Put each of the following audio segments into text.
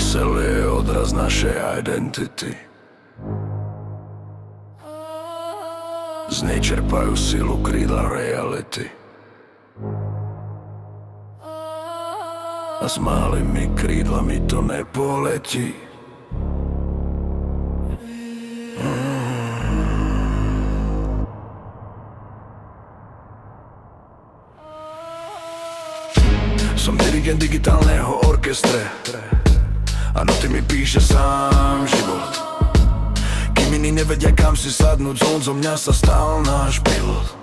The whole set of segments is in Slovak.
Mysel je odraz našej identity. Z nej čerpajú silu krídla reality. A s malými krídlami to nepoletí. Som dirigent digitálneho orkestre a noty mi píše sám život. Kým iní nevedia kam si sadnúť, zo mňa sa stal náš pilot.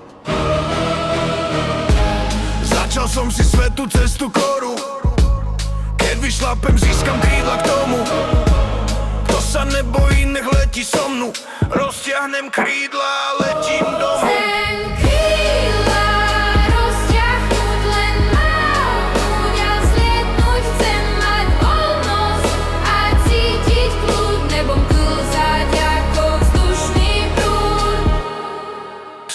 Začal som si svetú cestu koru. Keď vyšlapem, získam krídla k tomu. Kto sa nebojí, nech letí so mnou. Roztiahnem krídla a letím domov.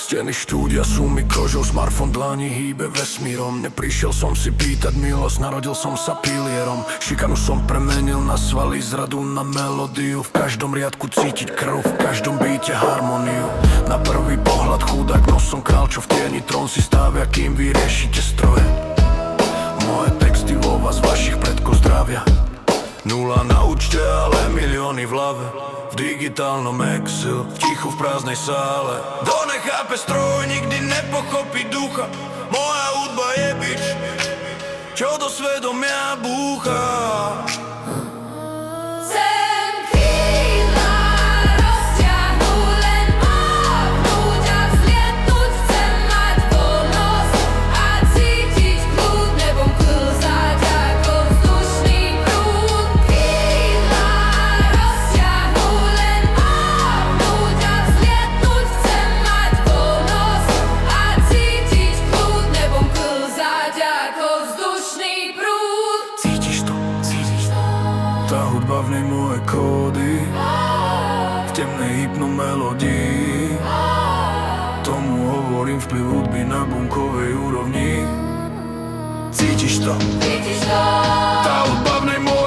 Steny štúdia sú mi kožou, smartfón dlani hýbe vesmírom. Neprišiel som si pýtať milosť, narodil som sa pilierom. Šikanu som premenil na svaly, zradu na melódiu. V každom riadku cítiť krv, v každom bíte harmóniu. Na prvý pohľad chudák, no som král, čo v tieni trón si stavia, kým vy riešite stroje. Moje texty vo vás, vašich predkov zdravia. Nula na účte, ale milióny v hlave. V digitálnom exil, v tichu v prázdnej sále. Kto nechápe stroj, nikdy nepochopí ducha. Moja hudba je bič, čo do svedomia búcha. Tá hudba v nej moje kódy, v temnej hypno melódii. Tomu hovorím vplyv hudby na bunkovej úrovni. Cítiš to? Tá hudba v nej moje